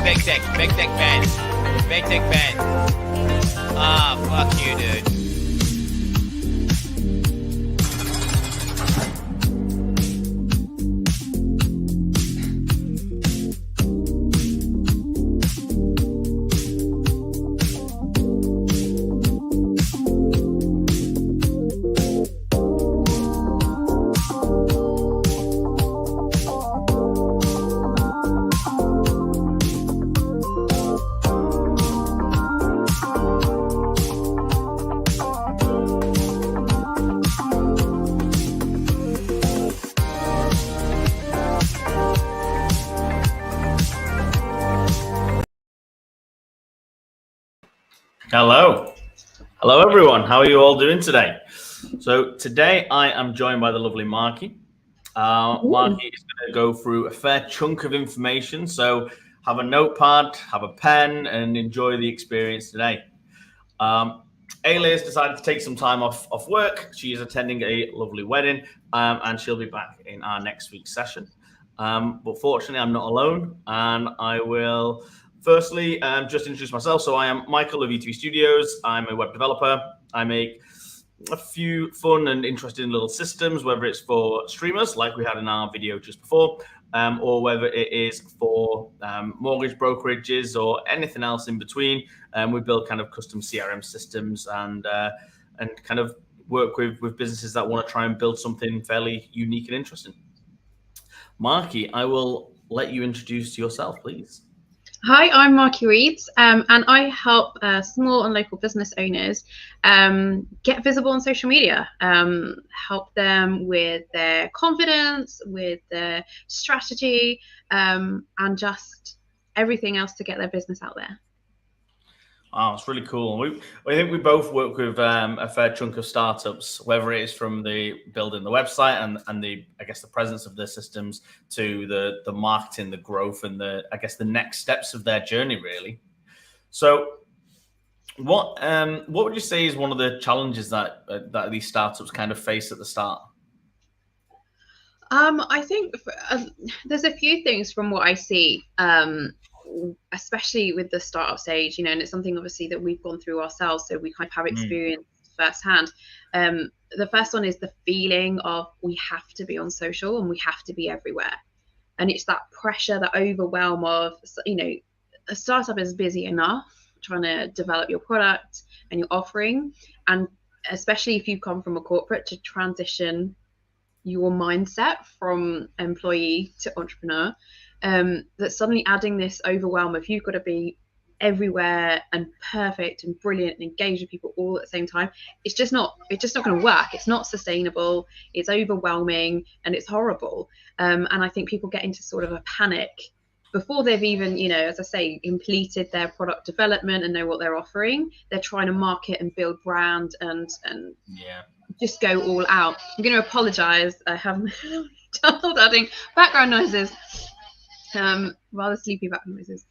Big thick pens. Big thick pens. Ah, fuck you, dude. Hello everyone. How are you all doing today? So today I am joined by the lovely Markie. Markie is going to go through a fair chunk of information. So have a notepad, have a pen, and enjoy the experience today. Ayla has decided to take some time off work. She is attending a lovely wedding, and she'll be back in our next week's session. But fortunately, I'm not alone, and I will firstly just introduce myself. So I am Michael of E2 Studios. I'm a web developer. I make a few fun and interesting little systems, whether it's for streamers, like we had in our video just before, or whether it is for mortgage brokerages or anything else in between. We build kind of custom CRM systems and kind of work with businesses that want to try and build something fairly unique and interesting. Markie, I will let you introduce yourself, please. Hi, I'm Markie Reeds, and I help small and local business owners get visible on social media, help them with their confidence, with their strategy, and just everything else to get their business out there. Oh, it's really cool. I think we both work with a fair chunk of startups, whether it is from the building the website and the presence of their systems to the marketing, the growth, and the next steps of their journey, really. So, what would you say is one of the challenges that these startups kind of face at the start? I think there's a few things from what I see. Especially with the startup stage, and it's something obviously that we've gone through ourselves, so we kind of have experience firsthand. The first one is the feeling of we have to be on social and we have to be everywhere, and it's that pressure, that overwhelm of, a startup is busy enough trying to develop your product and your offering, and especially if you come from a corporate, to transition your mindset from employee to entrepreneur. That suddenly adding this overwhelm of you've got to be everywhere and perfect and brilliant and engage with people all at the same time, it's just not going to work. It's not sustainable. It's overwhelming and it's horrible. And I think people get into sort of a panic before they've even, as I say, completed their product development and know what they're offering. They're trying to market and build brand and just go all out. I'm going to apologize. I haven't told adding background noises. Rather sleepy background noises.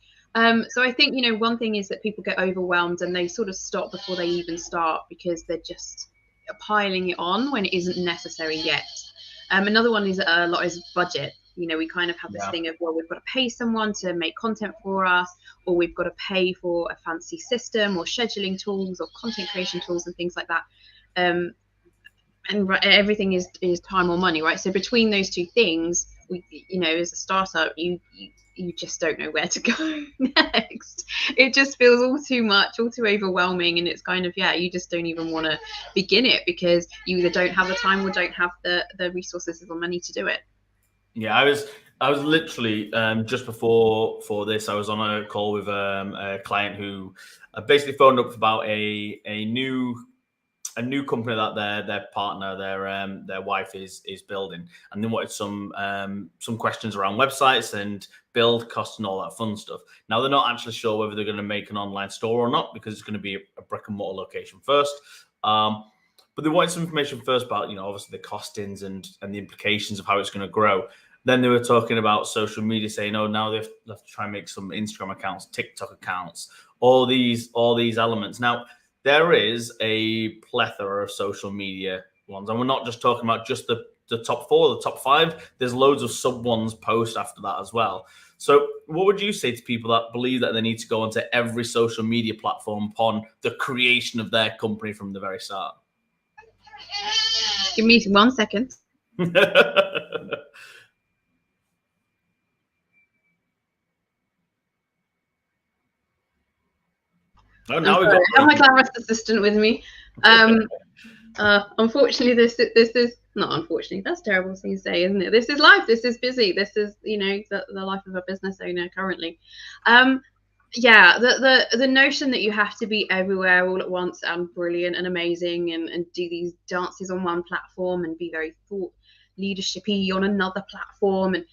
So I think, one thing is that people get overwhelmed and they sort of stop before they even start because they're just piling it on when it isn't necessary yet. Another one is a lot is budget. We kind of have this thing of, well, we've got to pay someone to make content for us, or we've got to pay for a fancy system or scheduling tools or content creation tools and things like that. And everything is time or money, right? So between those two things, as a startup, you just don't know where to go next. It just feels all too much, all too overwhelming, and it's kind of you just don't even want to begin it because you either don't have the time or don't have the resources or money to do it. Yeah, I was literally just before this, I was on a call with a client who basically phoned up about a new company that their partner, their wife is building, and they wanted some questions around websites and build costs and all that fun stuff. Now they're not actually sure whether they're going to make an online store or not because it's going to be a brick and mortar location first. But they wanted some information first about, obviously the costings and the implications of how it's going to grow. Then they were talking about social media, saying, oh, now they have to try and make some Instagram accounts, TikTok accounts, all these elements. Now, there is a plethora of social media ones, and we're not just talking about just the the top 4, the top 5. There's loads of sub ones post after that as well. So what would you say to people that believe that they need to go onto every social media platform upon the creation of their company from the very start? Give me 1 second. Oh, now I have my glamorous assistant with me. Unfortunately, this is not unfortunately. That's a terrible thing to say, isn't it? This is life. This is busy. This is, you know, the life of a business owner currently. Yeah, the notion that you have to be everywhere all at once and brilliant and amazing and do these dances on one platform and be very thought leadershipy on another platform and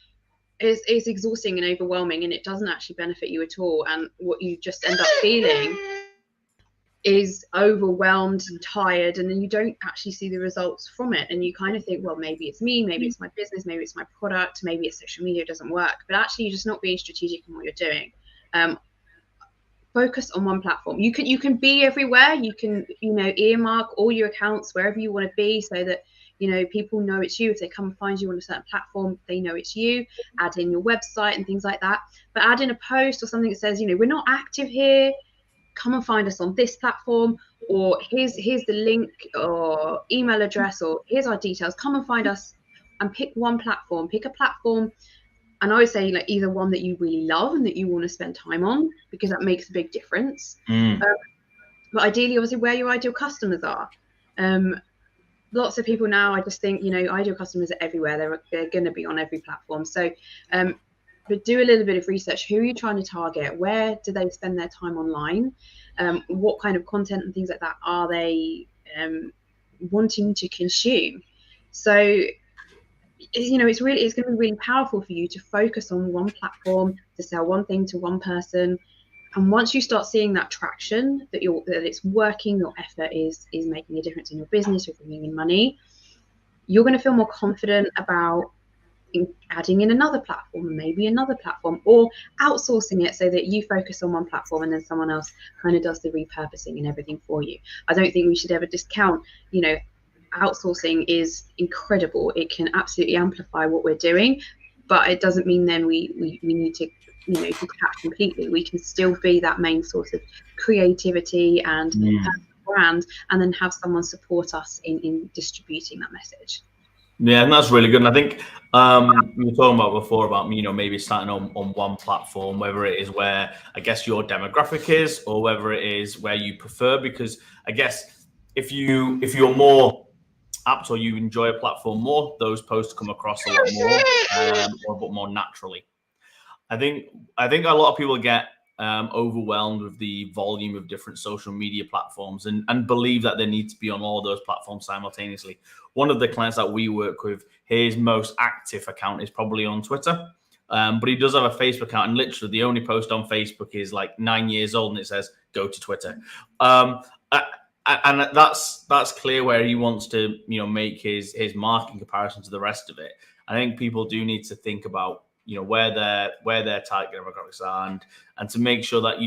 is exhausting and overwhelming, and it doesn't actually benefit you at all. And what you just end up feeling is overwhelmed and tired, and then you don't actually see the results from it, and you kind of think, well, maybe it's me, maybe it's my business, maybe it's my product, maybe it's social media doesn't work. But actually you're just not being strategic in what you're doing. Focus on one platform. You can be everywhere. You can, you know, earmark all your accounts wherever you want to be, so that, you know, people know it's you. If they come and find you on a certain platform, they know it's you. Add in your website and things like that, but add in a post or something that says, you know, we're not active here, come and find us on this platform, or here's the link or email address, or here's our details, come and find us. And pick one platform, pick a platform. And I would say, like, either one that you really love and that you want to spend time on, because that makes a big difference. But ideally, obviously, where your ideal customers are. Lots of people now, I just think, you know, ideal customers are everywhere. They're going to be on every platform. So but do a little bit of research. Who are you trying to target? Where do they spend their time online? What kind of content and things like that are they wanting to consume? So, you know, it's going to be really powerful for you to focus on one platform, to sell one thing to one person. And once you start seeing that traction, that it's working, your effort is making a difference in your business, you're bringing in money, you're going to feel more confident about adding in another platform, and maybe another platform, or outsourcing it so that you focus on one platform and then someone else kind of does the repurposing and everything for you. I don't think we should ever discount, you know, outsourcing is incredible. It can absolutely amplify what we're doing, but it doesn't mean then we need to, you know, detach completely. We can still be that main source of creativity and brand, and then have someone support us in distributing that message. Yeah, and that's really good. And I think we were talking about before about, you know, maybe starting on one platform, whether it is where I guess your demographic is, or whether it is where you prefer. Because I guess if you're more apt, or you enjoy a platform more, those posts come across a lot more, but more naturally. I think a lot of people get overwhelmed with the volume of different social media platforms and believe that they need to be on all those platforms simultaneously. One of the clients that we work with, his most active account is probably on Twitter, but he does have a Facebook account, and literally the only post on Facebook is like 9 years old, and it says go to Twitter. And that's clear where he wants to, you know, make his mark in comparison to the rest of it. I think people do need to think about, you know, where their target demographics are, and to make sure that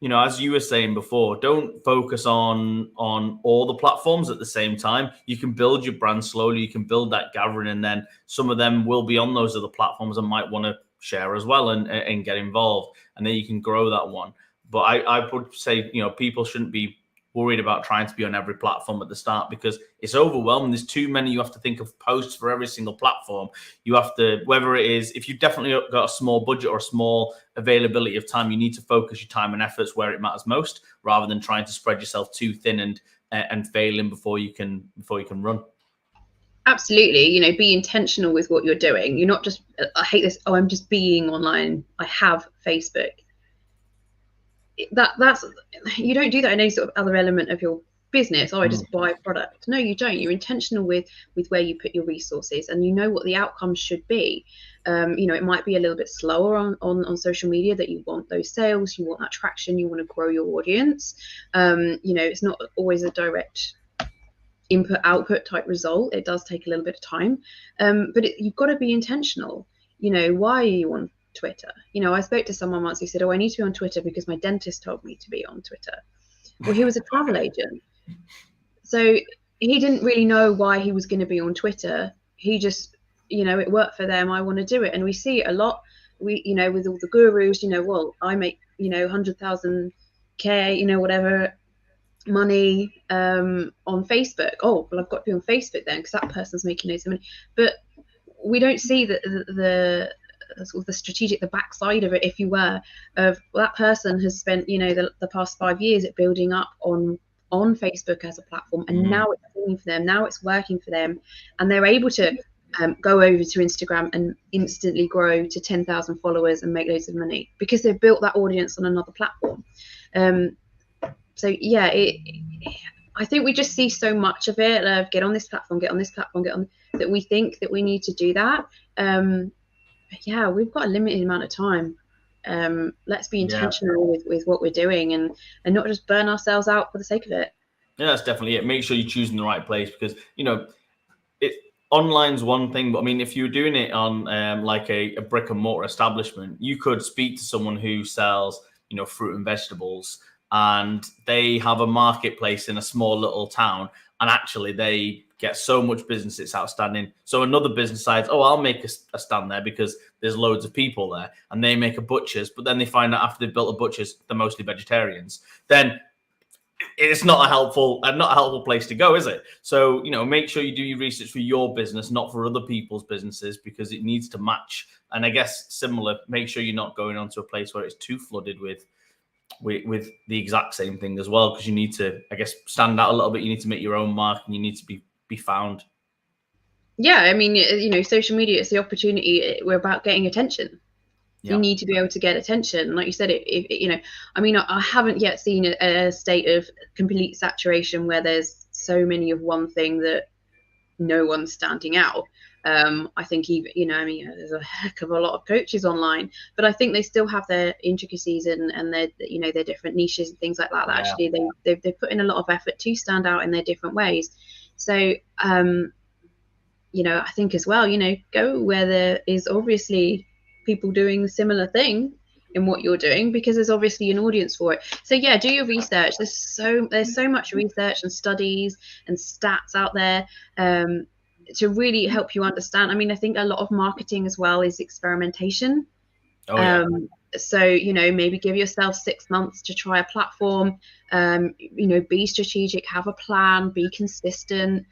you know, as you were saying before, don't focus on all the platforms at the same time. You can build your brand slowly, you can build that gathering, and then some of them will be on those other platforms and might want to share as well and get involved, and then you can grow that one. But I would say, you know, people shouldn't be worried about trying to be on every platform at the start, because it's overwhelming. There's too many. You have to think of posts for every single platform. You have to, whether it is, if you've definitely got a small budget or a small availability of time, you need to focus your time and efforts where it matters most, rather than trying to spread yourself too thin and failing before you can run. Absolutely. You know, be intentional with what you're doing. You're not just, I hate this, oh, I'm just being online, I have Facebook. That's, you don't do that in any sort of other element of your business. Oh, I just buy a product. No, you don't. You're intentional with where you put your resources, and you know what the outcomes should be. You know, it might be a little bit slower on social media, that you want those sales, you want that traction, you want to grow your audience. You know, it's not always a direct input output type result. It does take a little bit of time, but you've got to be intentional. You know, why are you on Twitter? You know, I spoke to someone once who said, oh, I need to be on Twitter because my dentist told me to be on Twitter. Well, he was a travel agent, so he didn't really know why he was going to be on Twitter. he just, it worked for them, I want to do it. And we see it a lot. We, with all the gurus, well, I make, 100,000 K, whatever money on Facebook. Oh, well, I've got to be on Facebook then because that person's making loads of money. But we don't see the sort of the strategic, the backside of it, if you were, of that person has spent, the past 5 years at building up on Facebook as a platform, and now it's working for them. Now it's working for them, and they're able to go over to Instagram and instantly grow to 10,000 followers and make loads of money because they've built that audience on another platform. So yeah, I think we just see so much of it, of get on this platform, get on this platform, get on, that we think that we need to do that. But yeah, we've got a limited amount of time. Let's be intentional with what we're doing and not just burn ourselves out for the sake of it. Yeah, that's definitely it. Make sure you're choosing the right place because, online's one thing, but I mean, if you're doing it on like a brick and mortar establishment, you could speak to someone who sells, fruit and vegetables, and they have a marketplace in a small little town, and actually they get so much business, it's outstanding. So another business decides, oh, I'll make a stand there because there's loads of people there, and they make a butcher's, but then they find out after they've built a butcher's, they're mostly vegetarians. Then it's not a helpful place to go, is it? So, make sure you do your research for your business, not for other people's businesses, because it needs to match. And I guess similar, make sure you're not going onto a place where it's too flooded with the exact same thing as well, because you need to, I guess, stand out a little bit. You need to make your own mark, and you need to be found. Yeah, I mean, social media is the opportunity. We're about getting attention. You need to be able to get attention. Like you said, I haven't yet seen a state of complete saturation where there's so many of one thing that no one's standing out. I think even, there's a heck of a lot of coaches online, but I think they still have their intricacies and their, their different niches and things like that. Yeah. Actually, they put in a lot of effort to stand out in their different ways. So, I think as well, go where there is obviously people doing the similar thing in what you're doing, because there's obviously an audience for it. So yeah, do your research. There's so much research and studies and stats out there to really help you understand. I mean, I think a lot of marketing as well is experimentation. So maybe give yourself 6 months to try a platform. Be strategic, have a plan, be consistent.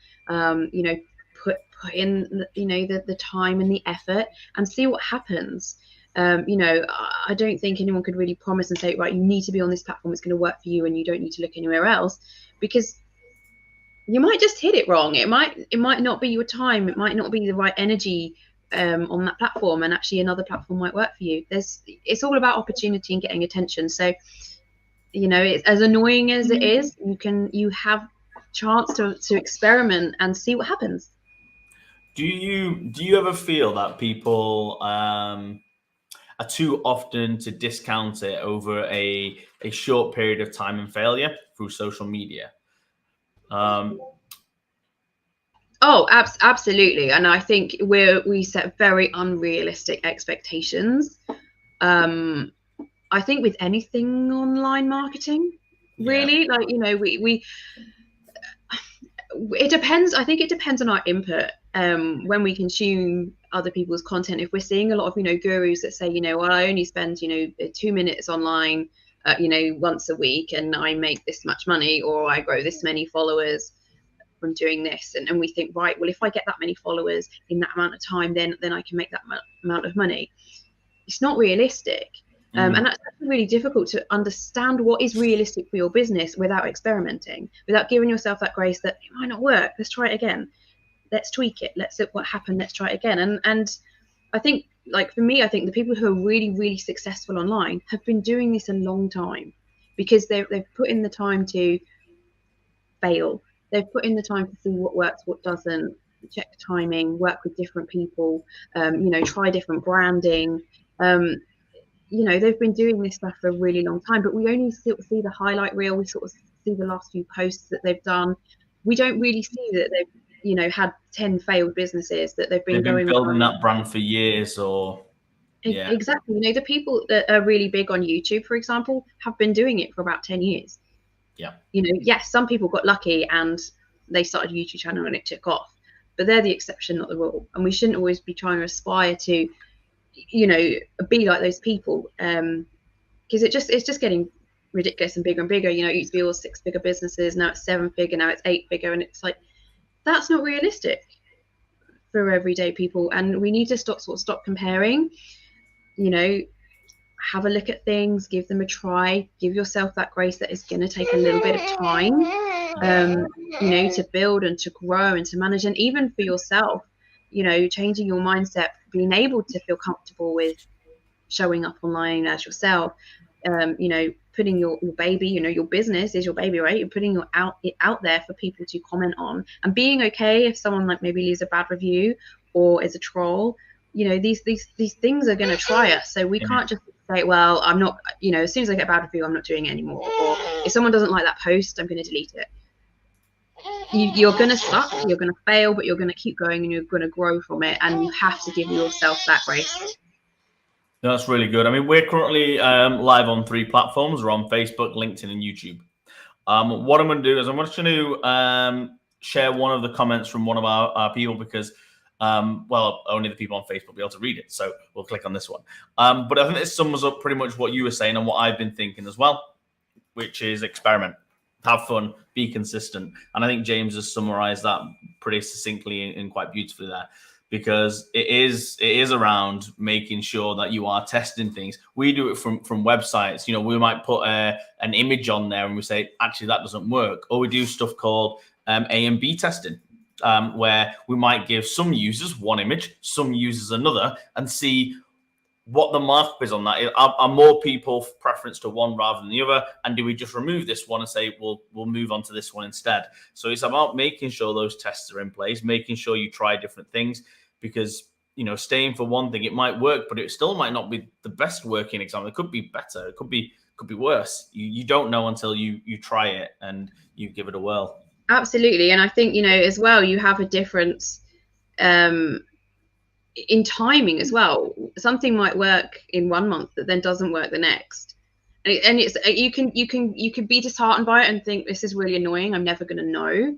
Put in the time and the effort and see what happens. I don't think anyone could really promise and say, right, you need to be on this platform, it's going to work for you and you don't need to look anywhere else, because you might just hit it wrong. It might not be your time, it might not be the right energy on that platform, and actually another platform might work for you. It's all about opportunity and getting attention. So it's as annoying as it is, you have chance to experiment and see what happens. Do you ever feel that people are too often to discount it over a short period of time and failure through social media? Absolutely. And I think we set very unrealistic expectations. I think with anything online marketing, really, it depends. I think it depends on our input. When we consume other people's content, if we're seeing a lot of gurus that say well, I only spend 2 minutes online once a week and I make this much money, or I grow this many followers from doing this, and we think, right, well, if I get that many followers in that amount of time, then I can make that amount of money. It's not realistic. And that's really difficult to understand what is realistic for your business without experimenting, without giving yourself that grace that it might not work. Let's try it again. Let's tweak it. Let's see what happened. Let's try it again. And I think, like, for me, I think the people who are really, really successful online have been doing this a long time, because they've put in the time to fail. They've put in the time to see what works, what doesn't, check timing, work with different people, try different branding. They've been doing this stuff for a really long time, but we only sort of see the highlight reel. We sort of see the last few posts that they've done. We don't really see that they've, had 10 failed businesses that they've been building that brand for years, or exactly. The people that are really big on YouTube, for example, have been doing it for about 10 years. Yeah. Yes, some people got lucky and they started a YouTube channel and it took off. but they're the exception, not the rule. And we shouldn't always be trying to aspire to, you know, be like those people, because it's just getting ridiculous and bigger. You know, it used to be all 6-figure businesses, now it's 7-figure, now it's 8-figure, and it's like, that's not realistic for everyday people. And we need to stop comparing. You know, have a look at things, give them a try, give yourself that grace that is going to take a little bit of time, you know, to build and to grow and to manage. And even for yourself, you know, changing your mindset, being able to feel comfortable with showing up online as yourself, you know, putting your baby, you know, your business is your baby, right? You're putting it out there for people to comment on, and being okay if someone like maybe leaves a bad review or is a troll. You know, these things are going to try us, so we can't just say, well, I'm not, you know, as soon as I get a bad review, I'm not doing it anymore, or if someone doesn't like that post, I'm going to delete it. You're going to suck, you're going to fail, but you're going to keep going and you're going to grow from it, and you have to give yourself that grace. That's really good. I mean, we're currently live on 3 platforms. We're on Facebook, LinkedIn, and YouTube. What I'm going to do is I'm just going to share one of the comments from one of our people, because well, only the people on Facebook will be able to read it. So we'll click on this one. But I think this sums up pretty much what you were saying and what I've been thinking as well, which is experiment, have fun, be consistent. And I think James has summarized that pretty succinctly and quite beautifully there, because it is around making sure that you are testing things. We do it from websites. You know, we might put an image on there and we say, actually, that doesn't work. Or we do stuff called A and B testing, where we might give some users one image, some users another, and see what the markup is on that. Are more people preference to one rather than the other? And do we just remove this one and say, we'll move on to this one instead? So it's about making sure those tests are in place, making sure you try different things, because, you know, staying for one thing, it might work, but it still might not be the best working example. It could be better. It could be worse. You don't know until you try it and you give it a whirl. Absolutely. And I think, you know, as well, you have a difference in timing as well. Something might work in 1 month that then doesn't work the next, and it's you can be disheartened by it and think, this is really annoying, I'm never going to know.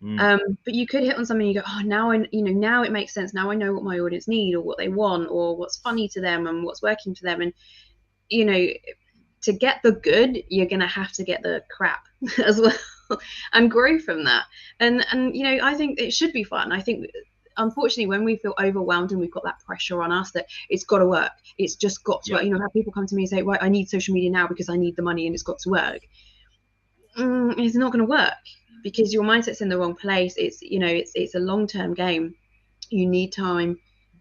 But you could hit on something and you go, oh, now now it makes sense, now I know what my audience need, or what they want, or what's funny to them and what's working for them. And, you know, to get the good, you're going to have to get the crap as well and grow from that. And you know, I think it should be fun. I think, unfortunately, when we feel overwhelmed and we've got that pressure on us that it's got to work, it's just got to work. You know, have people come to me and say, right, I need social media now because I need the money and it's got to work. It's not going to work, because your mindset's in the wrong place. It's, you know, it's a long-term game. You need time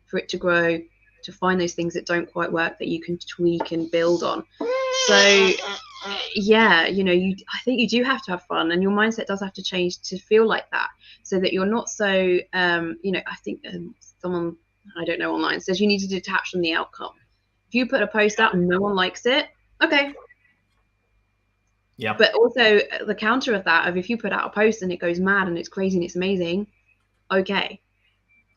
for it to grow, to find those things that don't quite work that you can tweak and build on. So yeah, you know, I think you do have to have fun, and your mindset does have to change to feel like that, so that you're not so you know, I think someone, I don't know, online says you need to detach from the outcome. If you put a post out and no one likes it, okay. Yeah. But also the counter of that, of if you put out a post and it goes mad and it's crazy and it's amazing, okay.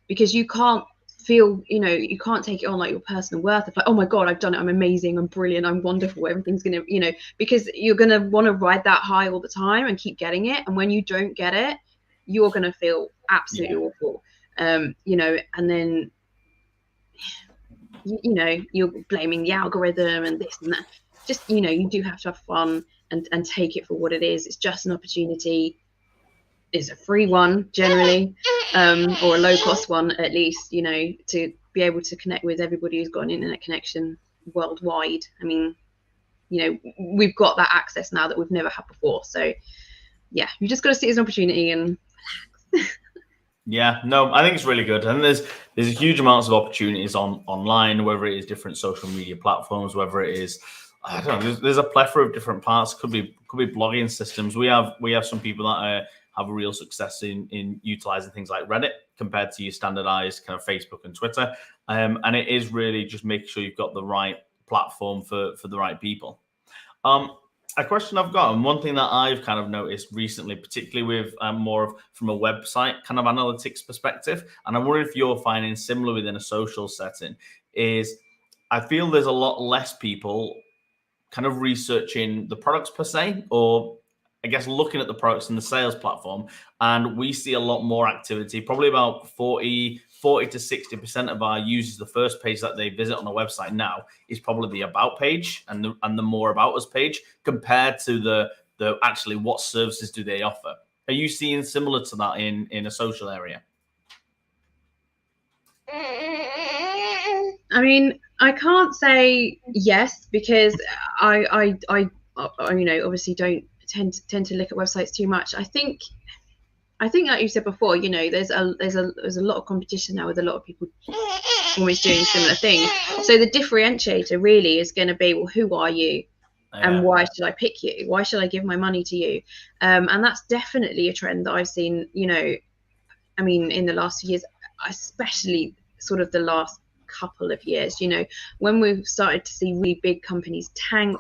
Because you can't feel, you know, you can't take it on like your personal worth of like, oh my God, I've done it, I'm amazing, I'm brilliant, I'm wonderful, everything's gonna, you know, because you're gonna want to ride that high all the time and keep getting it. And when you don't get it, you're gonna feel absolutely awful. You know, and then you know, you're blaming the algorithm and this and that. Just, you know, you do have to have fun and take it for what it is. It's just an opportunity. It's a free one generally, or a low cost one at least, you know, to be able to connect with everybody who's got an internet connection worldwide. I mean, you know, we've got that access now that we've never had before. So yeah, you just got to see it as an opportunity and relax. Yeah, no, I think it's really good. And there's a huge amounts of opportunities online, whether it is different social media platforms, whether it is, I don't know, there's a plethora of different parts. Could be blogging systems. We have some people that have a real success in utilizing things like Reddit compared to your standardized kind of Facebook and Twitter. And it is really just making sure you've got the right platform for the right people. A question I've got, and one thing that I've kind of noticed recently, particularly with more of from a website kind of analytics perspective, and I wonder if you're finding similar within a social setting, is I feel there's a lot less people kind of researching the products per se, or I guess, looking at the products in the sales platform, and we see a lot more activity. Probably about 40 to 60% of our users, the first page that they visit on the website now is probably the about page and the more about us page, compared to the actually what services do they offer. Are you seeing similar to that in a social area? I mean, I can't say yes, because I obviously don't tend to look at websites too much. I think like you said before, there's a lot of competition now with a lot of people almost doing similar things. So the differentiator really is going to be, well, who are you? And why should I pick you? Why should I give my money to you? And that's definitely a trend that I've seen, I mean, in the last few years, especially sort of the last couple of years, when we've started to see really big companies tank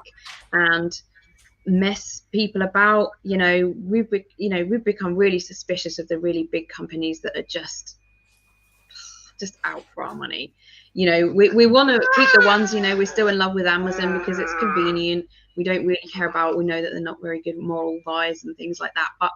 and mess people about, we've become really suspicious of the really big companies that are just out for our money. We want to keep the ones, we're still in love with Amazon because it's convenient. We don't really care about, we know that they're not very good moral buys and things like that. But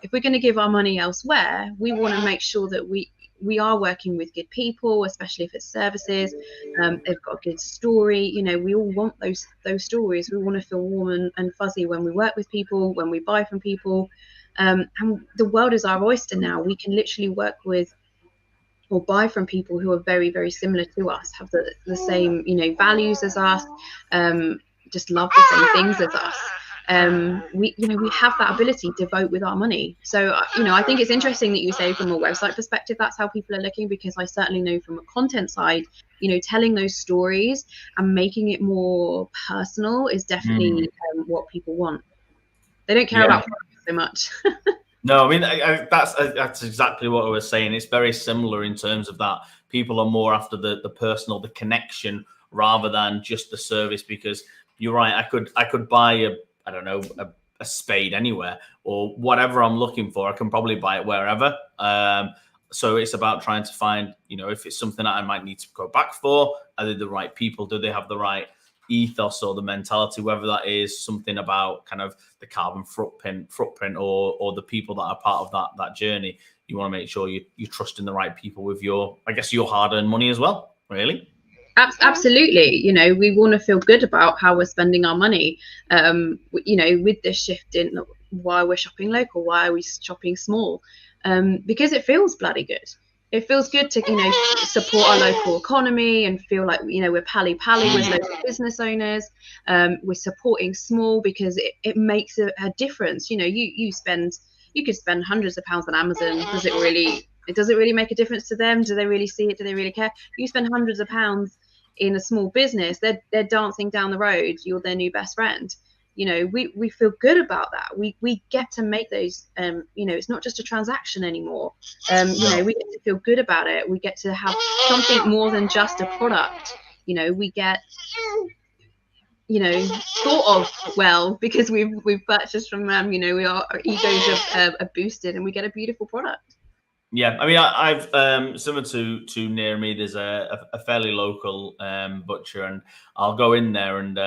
if we're going to give our money elsewhere, we want to make sure that we are working with good people, especially if it's services. They've got a good story. We all want those stories. We want to feel warm and fuzzy when we work with people, when we buy from people. And the world is our oyster now. We can literally work with or buy from people who are very, very similar to us, have the same, values as us, just love the same things as us. We have that ability to vote with our money. So, I think it's interesting that you say from a website perspective, that's how people are looking, because I certainly know from a content side, telling those stories and making it more personal is definitely what people want. They don't care about products so much. No, I mean, that's exactly what I was saying. It's very similar in terms of that. People are more after the personal, the connection, rather than just the service. Because you're right, I could buy a spade anywhere, or whatever I'm looking for. I can probably buy it wherever. So it's about trying to find, if it's something that I might need to go back for, are they the right people? Do they have the right ethos or the mentality, whether that is something about kind of the carbon footprint or the people that are part of that journey. You want to make sure you're trusting the right people with your hard-earned money as well, really. Absolutely. We want to feel good about how we're spending our money. With this shift in why we're shopping local, why are we shopping small, because it feels bloody good. It feels good to, support our local economy and feel like, we're pally with local business owners. We're supporting small because it makes a difference. You could spend hundreds of pounds on Amazon. Does it really make a difference to them? Do they really see it? Do they really care? You spend hundreds of pounds in a small business, they're dancing down the road. You're their new best friend. We feel good about that. We get to make those, it's not just a transaction anymore. We get to feel good about it. We get to have something more than just a product. We get, thought of well, because we've purchased from them. Our egos are boosted, and we get a beautiful product. Yeah, I mean, I've similar to near me. There's a fairly local butcher, and I'll go in there and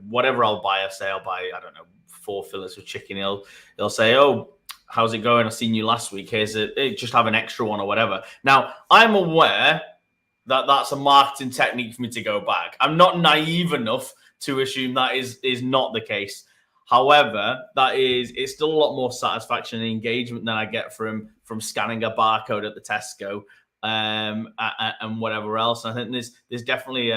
whatever I'll buy, I'll buy 4 fillets of chicken. He'll say, "Oh, how's it going? I've seen you last week. Here's just have an extra one or whatever." Now, I'm aware that that's a marketing technique for me to go back. I'm not naive enough to assume that is not the case. However, it's still a lot more satisfaction and engagement than I get from scanning a barcode at the Tesco and whatever else. And I think there's definitely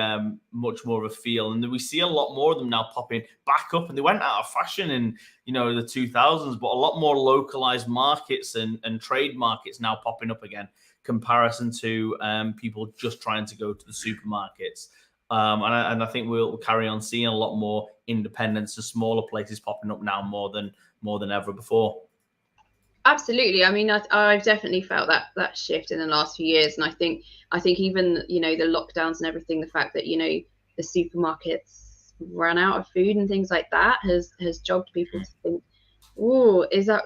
much more of a feel, and we see a lot more of them now popping back up. And they went out of fashion in the 2000s, but a lot more localized markets and trade markets now popping up again, comparison to people just trying to go to the supermarkets. And I think we'll carry on seeing a lot more independents and smaller places popping up now more than ever before. Absolutely. I mean, I've definitely felt that shift in the last few years, and I think even the lockdowns and everything, the fact that the supermarkets ran out of food and things like that has jogged people to think, oh, is that,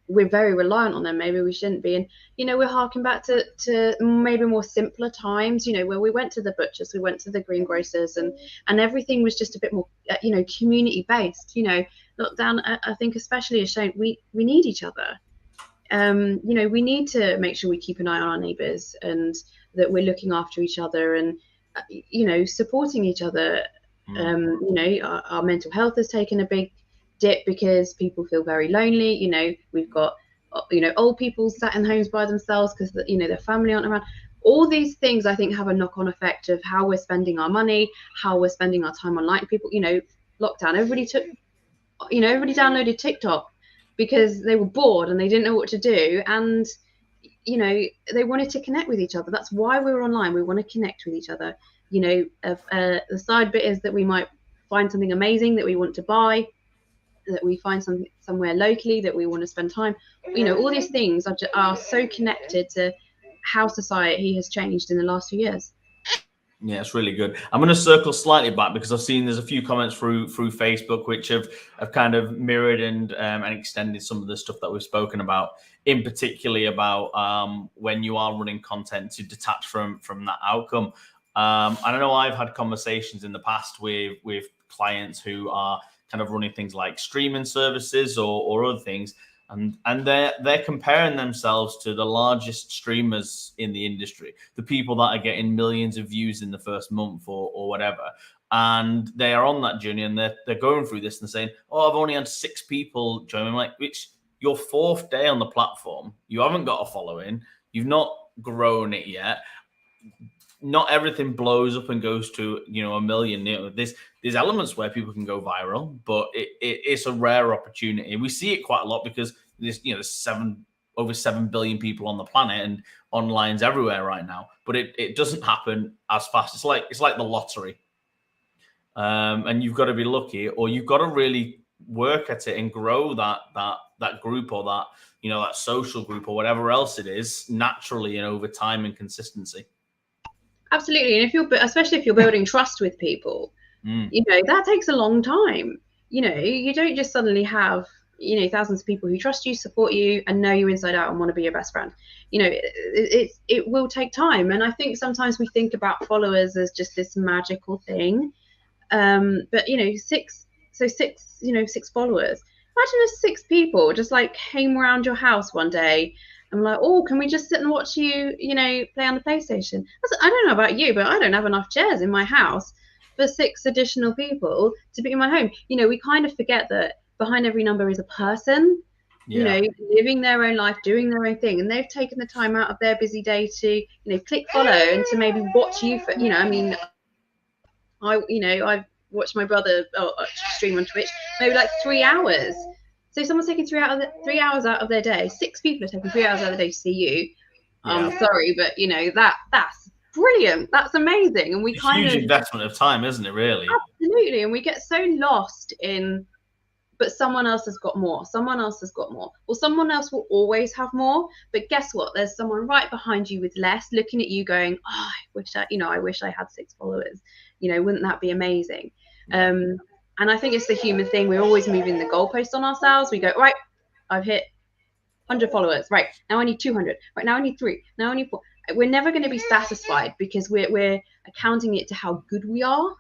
we're very reliant on them. Maybe we shouldn't be. And, we're harking back to maybe more simpler times, where we went to the butchers, we went to the greengrocers, and everything was just a bit more, community based. Lockdown, I think especially has shown we need each other. We need to make sure we keep an eye on our neighbours and that we're looking after each other and, supporting each other. Our mental health has taken a big dip because people feel very lonely. We've got, old people sat in homes by themselves because, their family aren't around. All these things, I think, have a knock-on effect of how we're spending our money, how we're spending our time online. People, lockdown, everybody downloaded TikTok because they were bored and they didn't know what to do, and they wanted to connect with each other. That's why we're online. We want to connect with each other. The side bit is that we might find something amazing that we want to buy, that we find somewhere locally that we want to spend time. All these things are so connected to how society has changed in the last few years. Yeah, it's really good. I'm going to circle slightly back because I've seen there's a few comments through Facebook which have kind of mirrored and extended some of the stuff that we've spoken about, in particularly about when you are running content to detach from that outcome. I don't know, I've had conversations in the past with clients who are kind of running things like streaming services or other things, and they're comparing themselves to the largest streamers in the industry, the people that are getting millions of views in the first month or whatever. And they are on that journey and they're going through this and saying, oh, I've only had 6 people join me. I'm like, which your 4th day on the platform, you haven't got a following, you've not grown it yet. Not everything blows up and goes to, 1 million. There's elements where people can go viral, but it's a rare opportunity. We see it quite a lot because there's over 7 billion people on the planet and online's everywhere right now. But it doesn't happen as fast. It's like the lottery, and you've got to be lucky, or you've got to really work at it and grow that group or that that social group or whatever else it is naturally and over time and consistency. Absolutely. And especially if you're building trust with people, that takes a long time. You don't just suddenly have, thousands of people who trust you, support you, and know you inside out and want to be your best friend. It will take time. And I think sometimes we think about followers as just this magical thing. But 6 followers. Imagine if 6 people just like came around your house one day. I'm like, oh, can we just sit and watch you, play on the PlayStation? I don't know about you, but I don't have enough chairs in my house for 6 additional people to be in my home. We kind of forget that behind every number is a person, living their own life, doing their own thing. And they've taken the time out of their busy day to, click follow and to maybe watch you for, I've watched my brother stream on Twitch, maybe like 3 hours. So someone's taking 3 hours out of their day. 6 people are taking 3 hours out of their day to see you. I'm sorry, but that's brilliant. That's amazing. And it's a huge investment of time, isn't it? Really, absolutely. And we get so lost in, but someone else has got more. Someone else has got more. Well, someone else will always have more. But guess what? There's someone right behind you with less, looking at you, going, "Oh, I wish I had 6 followers. Wouldn't that be amazing?" And I think it's the human thing. We're always moving the goalpost on ourselves. We go, right, I've hit 100 followers. Right, now I need 200. Right, now I need 3. Now I need 4. We're never going to be satisfied because we're accounting it to how good we are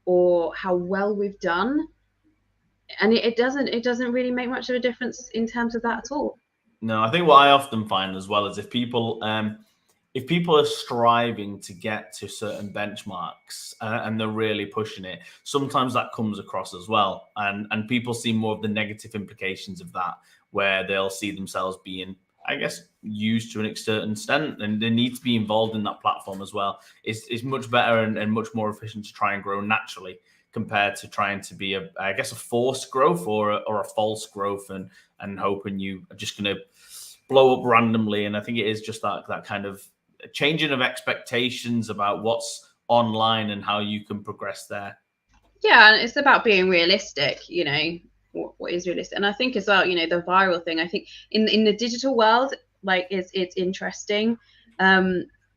or how well we've done. And it doesn't really make much of a difference in terms of that at all. No, I think what I often find as well is if people are striving to get to certain benchmarks and they're really pushing it, sometimes that comes across as well. And people see more of the negative implications of that, where they'll see themselves being, I guess, used to an extent, and they need to be involved in that platform as well. It's much better and much more efficient to try and grow naturally compared to trying to be a forced growth or a false growth and hoping you are just going to blow up randomly. And I think it is just that kind of changing of expectations about what's online and how you can progress there. Yeah, and it's about being realistic, what is realistic. And I think as well, the viral thing, I think in the digital world, like it's interesting.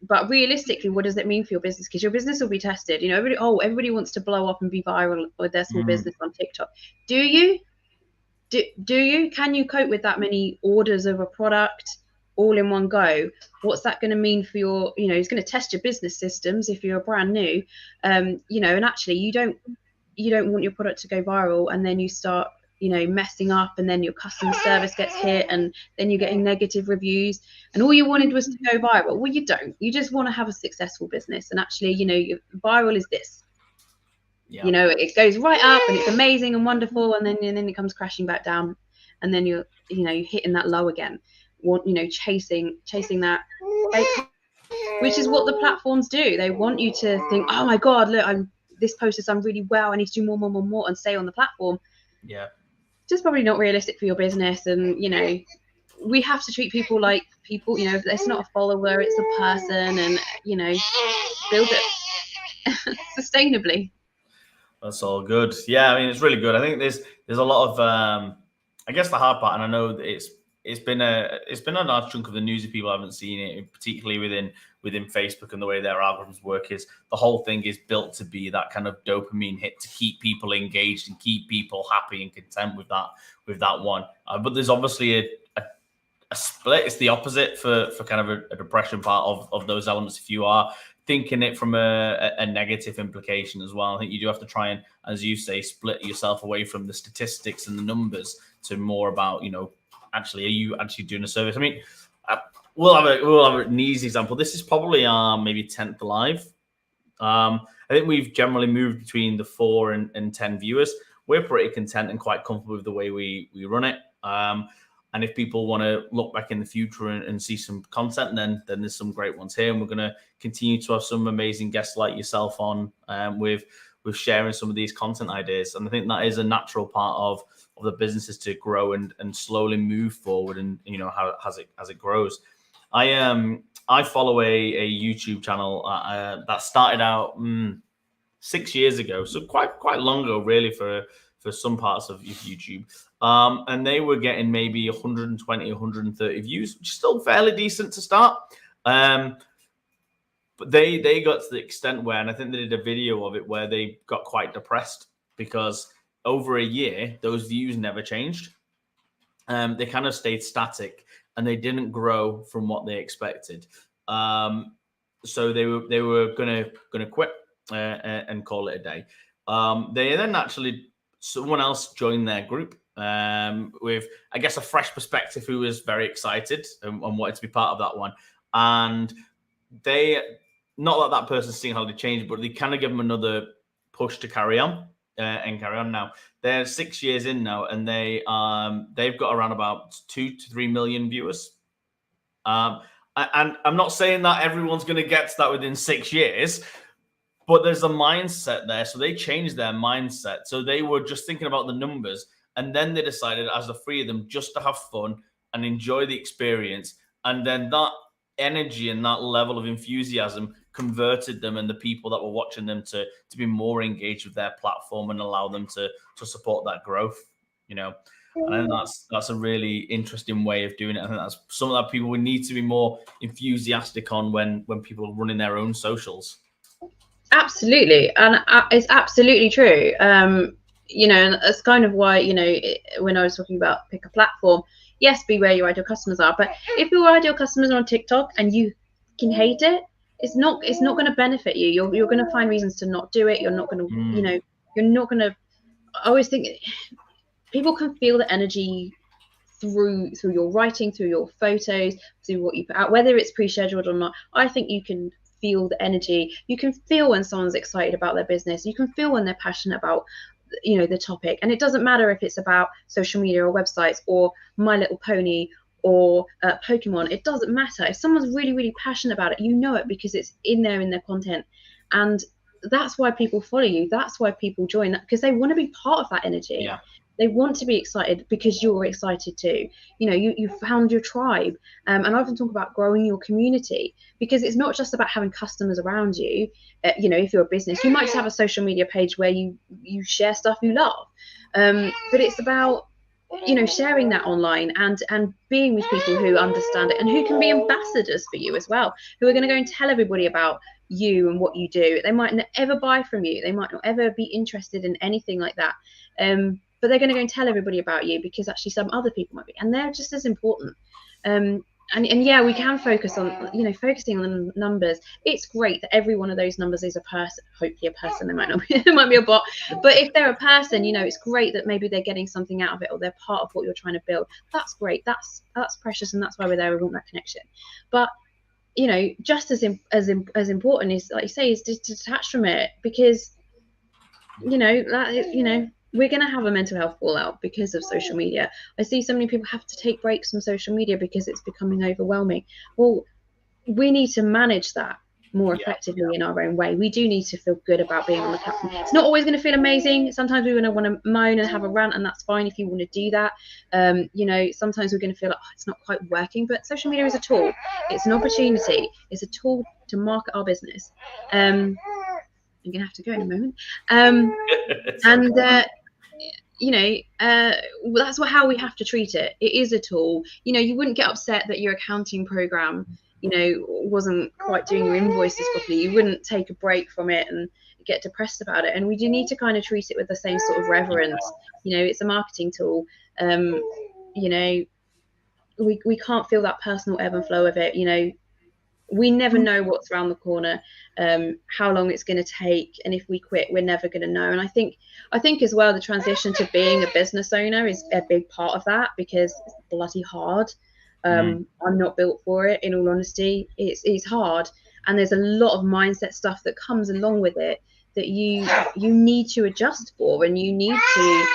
But realistically, what does it mean for your business? Because your business will be tested. Everybody wants to blow up and be viral with their small business on TikTok. Do you? Can you cope with that many orders of a product all in one go? What's that going to mean for your, it's going to test your business systems if you're brand new, and actually you don't want your product to go viral and then you start messing up, and then your customer service gets hit, and then you're getting negative reviews, and all you wanted was to go viral. Well, you don't. You just want to have a successful business, and actually, viral is this. Yeah. It goes right up and it's amazing and wonderful, and then it comes crashing back down, and then you're hitting that low again, chasing that fake, which is what the platforms do. They want you to think, oh my god, look, this post has done really well, I need to do more and stay on the platform. Yeah, just probably not realistic for your business. And we have to treat people like people. It's not a follower, it's a person, and build it sustainably. That's all good. Yeah, I mean, it's really good. I think there's a lot of I guess the hard part, and I know that it's been a large chunk of the news if people haven't seen it, particularly within Facebook and the way their algorithms work, is the whole thing is built to be that kind of dopamine hit to keep people engaged and keep people happy and content with that one. But there's obviously a split. It's the opposite for kind of a depression part of those elements. If you are thinking it from a negative implication as well, I think you do have to try and, as you say, split yourself away from the statistics and the numbers to more about, actually, are you actually doing a service? I mean, we'll have an easy example. This is probably our maybe 10th live. I think we've generally moved between the 4 and 10 viewers. We're pretty content and quite comfortable with the way we run it. And if people want to look back in the future and see some content, then there's some great ones here. And we're going to continue to have some amazing guests like yourself on with sharing some of these content ideas. And I think that is a natural part of the businesses to grow and slowly move forward, and as it grows. I follow a YouTube channel that started out 6 years ago, so quite long ago, really, for some parts of YouTube. And they were getting maybe 120, 130 views, which is still fairly decent to start. But they got to the extent where, and I think they did a video of it, where they got quite depressed because over a year, those views never changed. They kind of stayed static and they didn't grow from what they expected. So they were gonna quit and call it a day. They then actually, someone else joined their group with, I guess, a fresh perspective, who was very excited and wanted to be part of that one. And they, not that person's seeing how they change, but they kind of give them another push to carry on and carry on. Now they're 6 years in now, and they've got around about 2 to 3 million viewers. And I'm not saying that everyone's going to get to that within 6 years, but there's a mindset there. So they changed their mindset. So they were just thinking about the numbers, and then they decided, as the 3 of them, just to have fun and enjoy the experience. And then that energy and that level of enthusiasm converted them and the people that were watching them to be more engaged with their platform and allow them to support that growth. And I think that's a really interesting way of doing it. I think that's something that people would need to be more enthusiastic on when people are running their own socials. Absolutely, and it's absolutely true. And that's kind of why, when I was talking about pick a platform, yes, be where your ideal customers are. But if your ideal customers are on TikTok and you can hate it, it's not going to benefit you. You're going to find reasons to not do it. You're not going to, you're not going to. I always think people can feel the energy through your writing, through your photos, through what you put out, whether it's pre-scheduled or not. I think you can feel the energy. You can feel when someone's excited about their business. You can feel when they're passionate about the topic. And it doesn't matter if it's about social media or websites or My Little Pony or Pokemon. It doesn't matter. If someone's really, really passionate about it, it because it's in their content. And that's why people follow you. That's why people join, because they want to be part of that energy. Yeah. They want to be excited because you're excited too. You found your tribe. And I often talk about growing your community, because it's not just about having customers around you. If you're a business, you might just have a social media page where you share stuff you love. But it's about, sharing that online and being with people who understand it and who can be ambassadors for you as well, who are going to go and tell everybody about you and what you do. They might not ever buy from you. They might not ever be interested in anything like that. but they're going to go and tell everybody about you because actually some other people might be, and they're just as important. And yeah, we can focus on, focusing on numbers. It's great that every one of those numbers is a person, hopefully a person. It might not be, it might be a bot, but if they're a person, it's great that maybe they're getting something out of it, or they're part of what you're trying to build. That's great. That's precious, and that's why we're there. We want that connection. But just as important is, like you say, is to detach from it, because we're going to have a mental health fallout because of social media. I see so many people have to take breaks from social media because it's becoming overwhelming. Well, we need to manage that more effectively in our own way. We do need to feel good about being on the platform. It's not always going to feel amazing. Sometimes we're going to want to moan and have a rant, and that's fine if you want to do that. Sometimes we're going to feel like, it's not quite working, but social media is a tool. It's an opportunity. It's a tool to market our business. I'm going to have to go in a moment. That's how we have to treat it. It is a tool. You wouldn't get upset that your accounting program, wasn't quite doing your invoices properly. You wouldn't take a break from it and get depressed about it. And we do need to kind of treat it with the same sort of reverence. It's a marketing tool. We can't feel that personal ebb and flow of it. We never know what's around the corner, how long it's going to take, and if we quit, we're never going to know. And I think as well, the transition to being a business owner is a big part of that, because it's bloody hard. I'm not built for it, in all honesty. It's hard, and there's a lot of mindset stuff that comes along with it that you need to adjust for, and you need to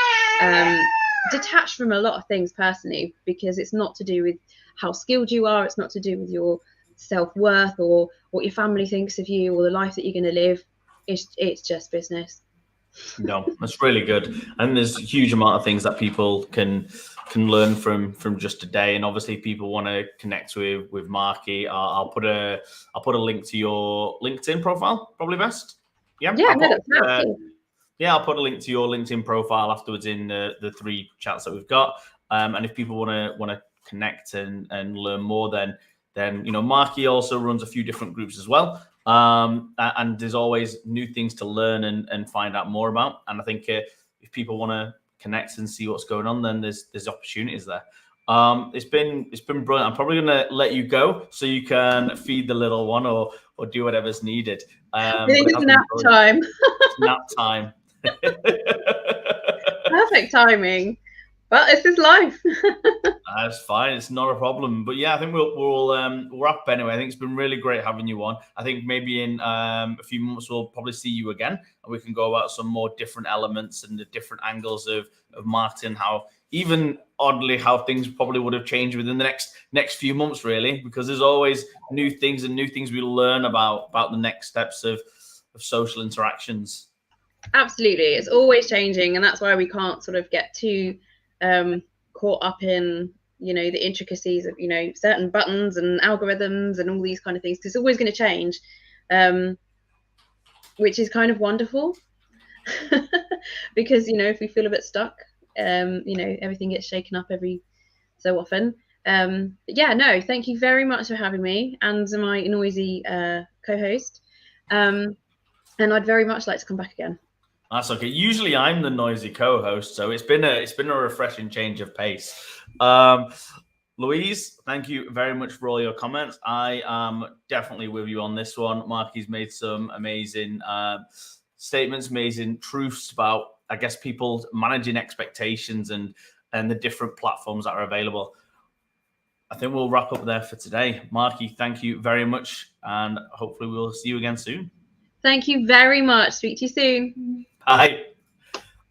detach from a lot of things personally, because it's not to do with how skilled you are. It's not to do with your self-worth or what your family thinks of you or the life that you're going to live. It's just business. No, that's really good. And there's a huge amount of things that people can learn from just today. And obviously, if people want to connect with Markie, I'll put a link to your LinkedIn profile. Probably best. Yeah. I'll put a link to your LinkedIn profile afterwards in the 3 chats that we've got. And if people want to connect and learn more, then Markie also runs a few different groups as well. And there's always new things to learn and find out more about. And I think if people want to connect and see what's going on, then there's opportunities there. It's been brilliant. I'm probably going to let you go so you can feed the little one or do whatever's needed. I think it's nap time. It's nap time. Perfect timing. But this is life. That's fine. It's not a problem. But yeah, I think we'll wrap anyway. I think it's been really great having you on. I think maybe in a few months we'll probably see you again, and we can go about some more different elements and the different angles of marketing. How, even oddly, how things probably would have changed within the next few months, really, because there's always new things we learn about the next steps of social interactions. Absolutely, it's always changing, and that's why we can't sort of get too caught up in the intricacies of certain buttons and algorithms and all these kind of things, because it's always going to change, which is kind of wonderful. Because if we feel a bit stuck, everything gets shaken up every so often. Thank you very much for having me and my noisy co-host, and I'd very much like to come back again. That's okay. Usually I'm the noisy co-host, so it's been a refreshing change of pace. Louise, thank you very much for all your comments. I am definitely with you on this one. Markie's made some amazing statements, amazing truths about, I guess, people managing expectations and the different platforms that are available. I think we'll wrap up there for today. Markie, thank you very much, and hopefully we'll see you again soon. Thank you very much. Speak to you soon. Bye.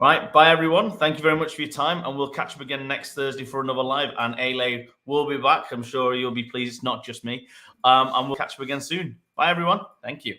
Right, bye everyone. Thank you very much for your time, and we'll catch up again next Thursday for another live. And Ale will be back. I'm sure you'll be pleased. It's not just me. And we'll catch up again soon. Bye everyone. Thank you.